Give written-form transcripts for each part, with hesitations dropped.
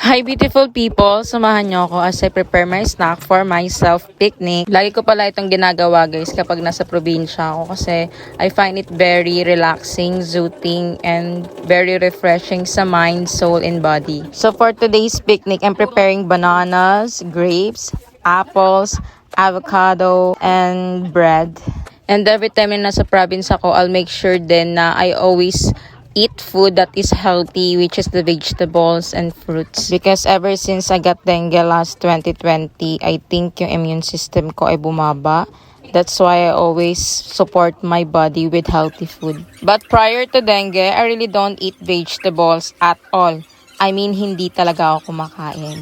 Hi beautiful people! Samahan niyo ako as I prepare my snack for my self-picnic. Lagi ko pala itong ginagawa guys kapag nasa probinsya ako kasi I find it very relaxing, soothing, and very refreshing sa mind, soul, and body. So for today's picnic, I'm preparing bananas, grapes, apples, avocado, and bread. And every time na nasa province ako, I'll make sure din na I always eat food that is healthy, which is the vegetables and fruits. Because ever since I got dengue last 2020, I think yung immune system ko ay bumaba. That's why I always support my body with healthy food. But prior to dengue, I really don't eat vegetables at all. I mean, hindi talaga ako kumakain.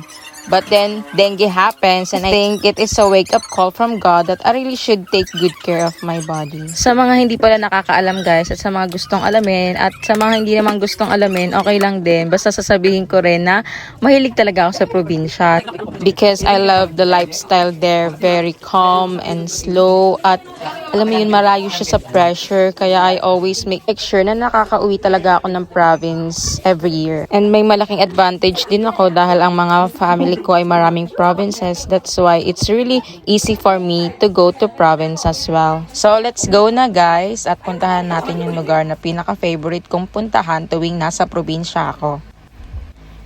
But then, dengue happens and I think it is a wake-up call from God that I really should take good care of my body. Sa mga hindi pala nakakaalam guys at sa mga gustong alamin at sa mga hindi naman gustong alamin, okay lang din. Basta sasabihin ko rin na mahilig talaga ako sa probinsya because I love the lifestyle there. Very calm and slow at alam mo yun, malayo siya sa pressure. Kaya I always make sure na nakakauwi talaga ako ng province every year. And may malaking advantage din ako dahil ang mga family ko ay maraming provinces. That's why it's really easy for me to go to province as well. So let's go na guys at puntahan natin yung lugar na pinaka-favorite kong puntahan tuwing nasa probinsya ako.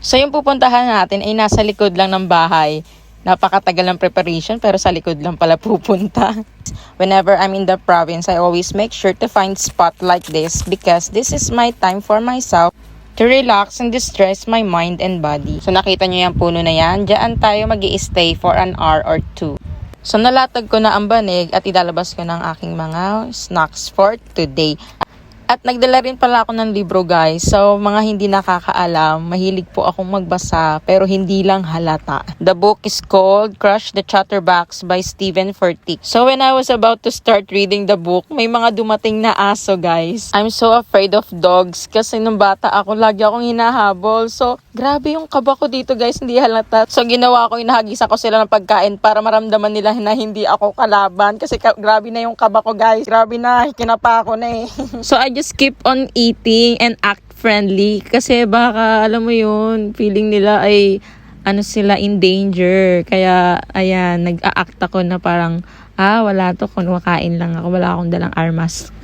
So yung pupuntahan natin ay nasa likod lang ng bahay. Napakatagal ng preparation pero sa likod lang pala pupunta. Whenever I'm in the province, I always make sure to find spot like this because this is my time for myself to relax and distress my mind and body. So nakita nyo yung puno na yan, dyan tayo mag-i-stay for an hour or two. So nalatag ko na ang banig at ilalabas ko ng aking mga snacks for today. At nagdala rin pala ako ng libro guys. So mga hindi nakakaalam, mahilig po akong magbasa pero hindi lang halata. The book is called Crush the Chatterbox by Stephen Furtick. So when I was about to start reading the book, may mga dumating na aso guys. I'm so afraid of dogs kasi nung bata ako, lagi akong hinahabol. So grabe yung kaba ko dito guys, hindi halata. So ginawa ko, hinahagisa ko sila ng pagkain para maramdaman nila na hindi ako kalaban. Kasi grabe na yung kaba ko guys. Grabe na, kinapa ako na eh. So I just keep on eating and act friendly kasi baka alam mo yun, feeling nila ay sila in danger. Kaya ayan, nag-a-act ako na parang wala to, kumakain lang ako, wala akong dalang armas.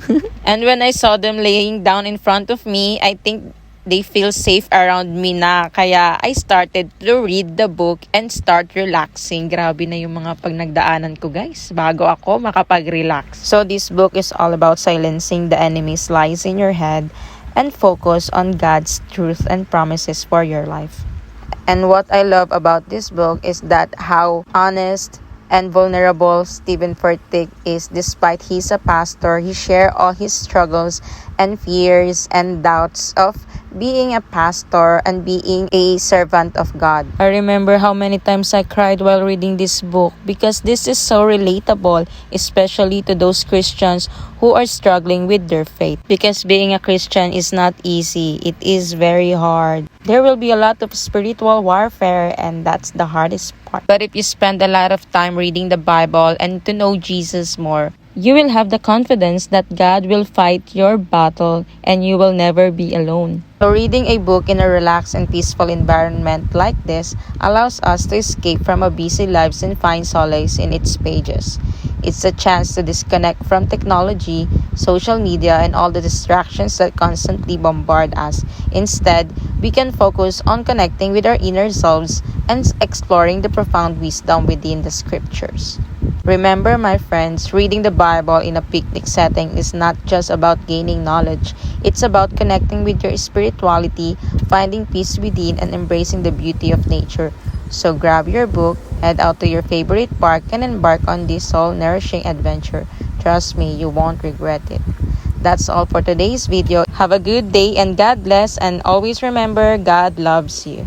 And when I saw them laying down in front of me, I think they feel safe around me na. Kaya I started to read the book and start relaxing. Grabe na yung mga pagnagdaanan ko guys bago ako makapag-relax. So this book is all about silencing the enemy's lies in your head and focus on God's truth and promises for your life. And what I love about this book is that how honest and vulnerable Stephen Furtick is. Despite he's a pastor, he shared all his struggles and fears and doubts of being a pastor and being a servant of God. I remember how many times I cried while reading this book because this is so relatable, especially to those Christians who are struggling with their faith. Because being a Christian is not easy. It is very hard. There will be a lot of spiritual warfare and that's the hardest part. But if you spend a lot of time reading the Bible and to know Jesus more, you will have the confidence that God will fight your battle and you will never be alone. So reading a book in a relaxed and peaceful environment like this allows us to escape from our busy lives and find solace in its pages. It's a chance to disconnect from technology, social media, and all the distractions that constantly bombard us. Instead, we can focus on connecting with our inner selves and exploring the profound wisdom within the scriptures. Remember, my friends, reading the Bible in a picnic setting is not just about gaining knowledge. It's about connecting with your spirituality, finding peace within, and embracing the beauty of nature. So grab your book, head out to your favorite park, and embark on this soul-nourishing adventure. Trust me, you won't regret it. That's all for today's video. Have a good day and God bless, and always remember, God loves you.